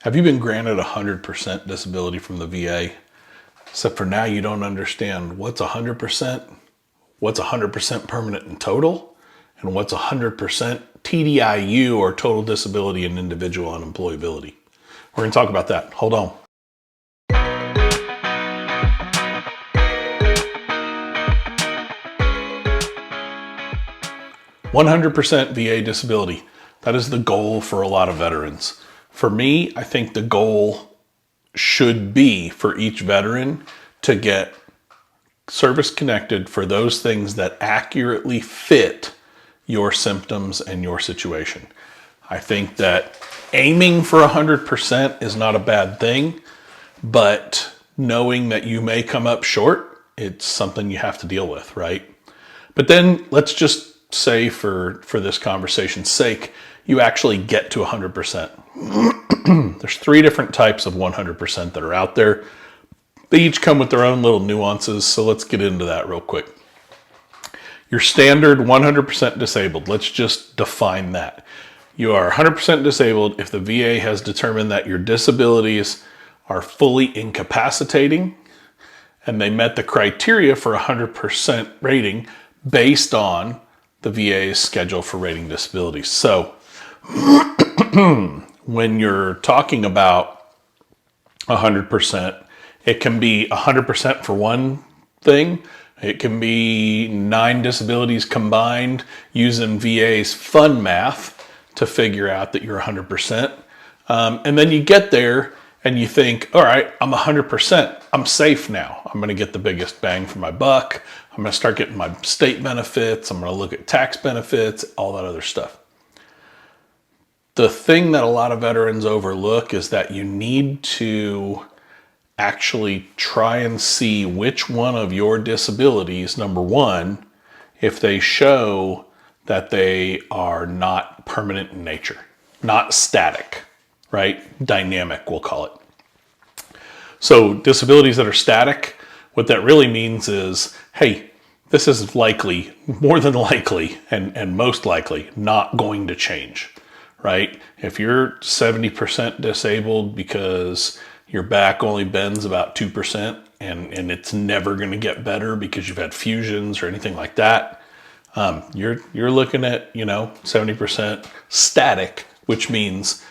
Have you been granted 100% disability from the VA? Except for now you don't understand what's 100%, what's 100% permanent and total, and what's 100% TDIU or total disability and individual unemployability. We're going to talk about that. Hold on. "100% VA disability." That is the goal for a lot of veterans. For me, I think the goal should be for each veteran to get service connected for those things that accurately fit your symptoms and your situation. I think that aiming for 100% is not a bad thing, but knowing that you may come up short, it's something you have to deal with, right? But then let's just say for this conversation's sake, you actually get to 100%. There's 3 different types of 100% that are out there. They each come with their own little nuances, so let's get into that real quick. Your standard 100% disabled, let's just define that. You are 100% disabled if the VA has determined that your disabilities are fully incapacitating and they met the criteria for 100% rating based on the VA's schedule for rating disabilities. So when you're talking about 100%, it can be 100% for one thing. It can be 9 disabilities combined using VA's fun math to figure out that you're 100%. And then you get there and you think, all right, I'm 100%. I'm safe now. I'm going to get the biggest bang for my buck. I'm going to start getting my state benefits. I'm going to look at tax benefits, all that other stuff. The thing that a lot of veterans overlook is that you need to actually try and see which one of your disabilities, number one, if they show that they are not permanent in nature, not static, right? Dynamic, we'll call it. So disabilities that are static, what that really means is, hey, this is likely, more than likely, and most likely not going to change, right? If you're 70% disabled because your back only bends about 2% and it's never going to get better because you've had fusions or anything like that, you're looking at, 70% static, which means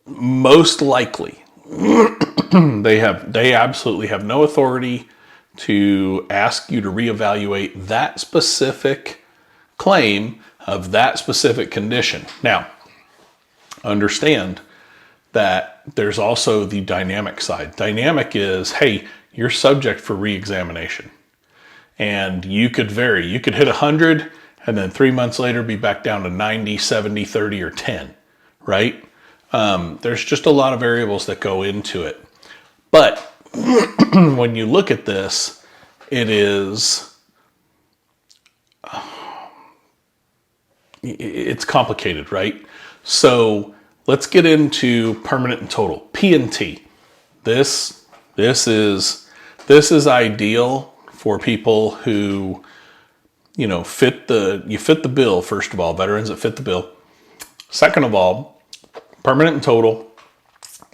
most likely they absolutely have no authority to ask you to reevaluate that specific claim of that specific condition. Now, understand that there's also the dynamic side. Dynamic is, hey, you're subject for re-examination. And you could vary. You could hit 100 and then 3 months later be back down to 90, 70, 30, or 10, right? There's just a lot of variables that go into it. But when you look at this, it's complicated, right? So let's get into permanent and total. P&T. This is ideal for people who, fit the bill. First of all, veterans that fit the bill. Second of all, permanent and total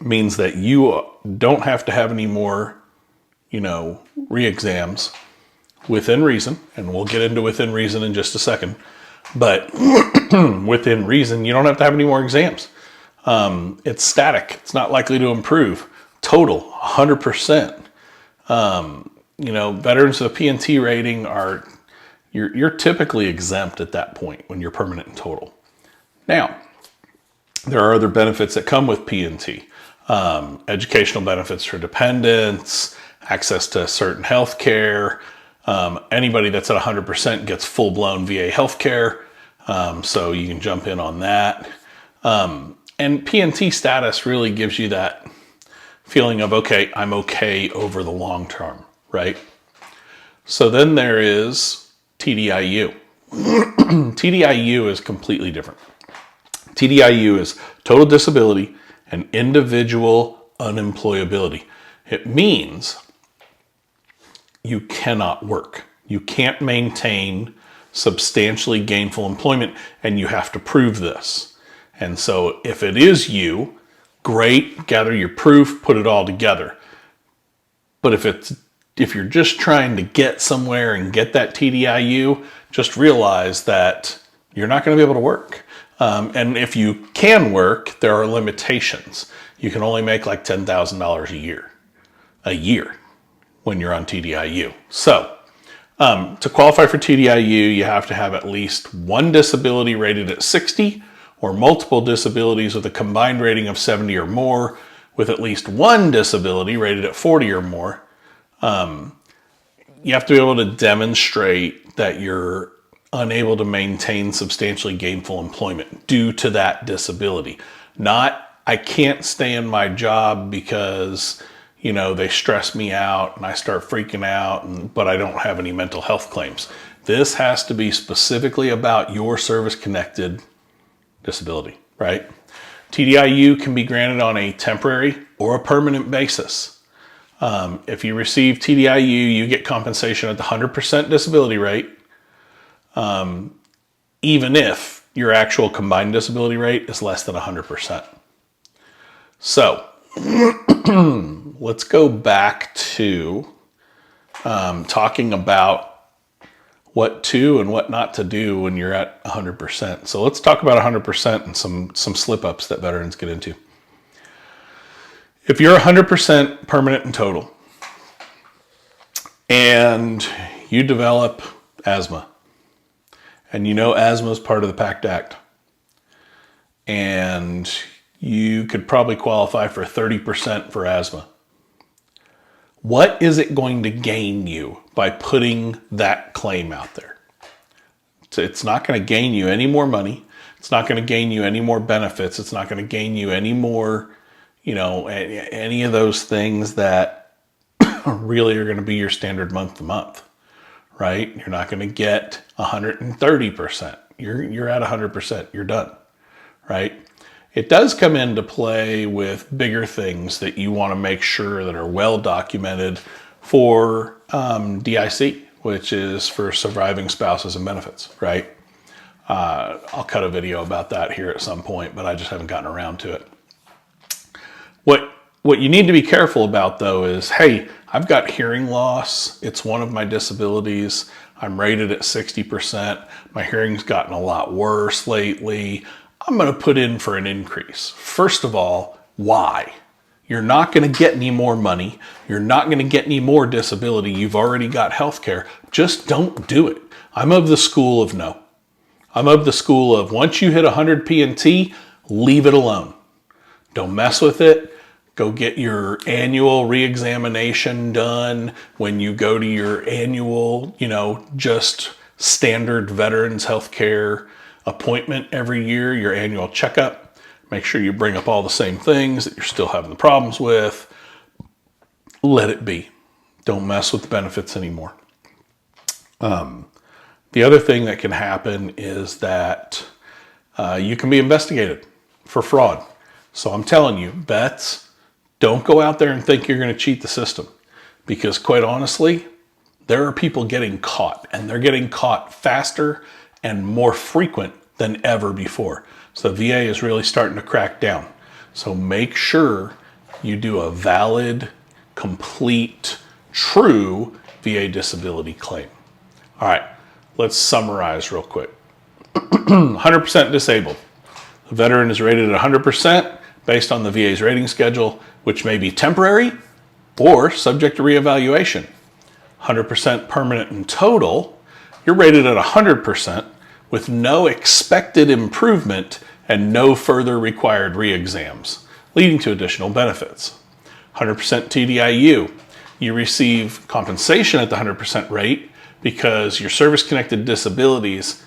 means that you don't have to have any more, re-exams within reason. And we'll get into within reason in just a second. But within reason, you don't have to have any more exams. It's static. It's not likely to improve. Total, 100%. Veterans with a P&T rating you're typically exempt at that point when you're permanent and total. Now, there are other benefits that come with P&T. Educational benefits for dependents, access to certain health care. Anybody that's at 100% gets full-blown VA health care. So you can jump in on that. And P&T status really gives you that feeling of, okay, I'm okay over the long term, right? So then there is TDIU. TDIU is completely different. TDIU is total disability and individual unemployability. It means you cannot work. You can't maintain substantially gainful employment, and you have to prove this. And so if it is you, great, gather your proof, put it all together. But if you're just trying to get somewhere and get that TDIU, just realize that you're not going to be able to work. And if you can work, there are limitations. You can only make like $10,000 a year when you're on TDIU. So to qualify for TDIU, you have to have at least one disability rated at 60 or multiple disabilities with a combined rating of 70 or more, with at least one disability rated at 40 or more. You have to be able to demonstrate that you're unable to maintain substantially gainful employment due to that disability. Not, I can't stay in my job because, they stress me out and I start freaking out, but I don't have any mental health claims. This has to be specifically about your service-connected disability, right? TDIU can be granted on a temporary or a permanent basis. If you receive TDIU, you get compensation at the 100% disability rate, even if your actual combined disability rate is less than 100%. So let's go back to talking about what to and what not to do when you're at 100%. So let's talk about 100% and some slip-ups that veterans get into. If you're 100% permanent and total and you develop asthma, and asthma is part of the PACT Act, and you could probably qualify for 30% for asthma, what is it going to gain you by putting that claim out there? It's not going to gain you any more money. It's not going to gain you any more benefits. It's not going to gain you any more, any of those things that really are going to be your standard month to month, right? You're not going to get 130%. You're at 100%. You're done, right? It does come into play with bigger things that you want to make sure that are well documented for DIC, which is for surviving spouses and benefits, right? I'll cut a video about that here at some point, but I just haven't gotten around to it. What you need to be careful about, though, is, hey, I've got hearing loss. It's one of my disabilities. I'm rated at 60%. My hearing's gotten a lot worse lately. I'm going to put in for an increase. First of all, why? You're not going to get any more money. You're not going to get any more disability. You've already got health care. Just don't do it. I'm of the school of no. I'm of the school of once you hit 100 P&T, leave it alone. Don't mess with it. Go get your annual reexamination done when you go to your annual, just standard veterans health care appointment every year, your annual checkup. Make sure you bring up all the same things that you're still having the problems with. Let it be. Don't mess with the benefits anymore. The other thing that can happen is that you can be investigated for fraud. So I'm telling you, vets, don't go out there and think you're going to cheat the system, because quite honestly, there are people getting caught, and they're getting caught faster and more frequent than ever before. So the VA is really starting to crack down. So make sure you do a valid, complete, true VA disability claim. All right, let's summarize real quick. 100% disabled. The veteran is rated at 100% based on the VA's rating schedule, which may be temporary or subject to reevaluation. 100% permanent and total, you're rated at 100% with no expected improvement and no further required re-exams, leading to additional benefits. 100% TDIU, you receive compensation at the 100% rate because your service-connected disabilities,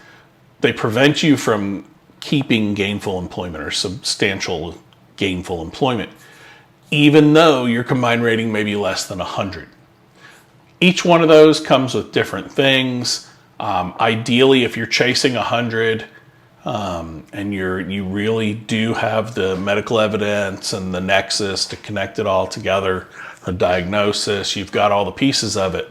they prevent you from keeping gainful employment or substantial gainful employment, even though your combined rating may be less than 100. Each one of those comes with different things. Ideally, if you're chasing 100 and you really do have the medical evidence and the nexus to connect it all together, the diagnosis, you've got all the pieces of it,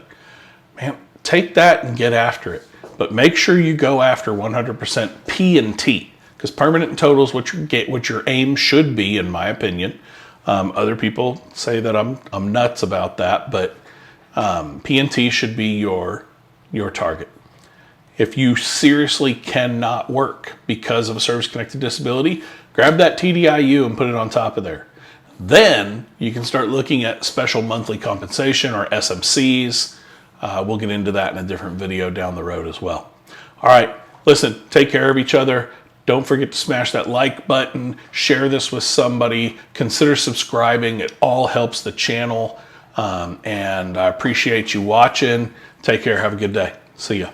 man, take that and get after it. But make sure you go after 100% P&T, because permanent and total is what your aim should be, in my opinion. Other people say that I'm nuts about that, but P&T should be your target. If you seriously cannot work because of a service-connected disability, grab that TDIU and put it on top of there. Then you can start looking at special monthly compensation, or SMCs. We'll get into that in a different video down the road as well. All right, listen, take care of each other. Don't forget to smash that like button, share this with somebody, consider subscribing. It all helps the channel. And I appreciate you watching. Take care. Have a good day. See ya.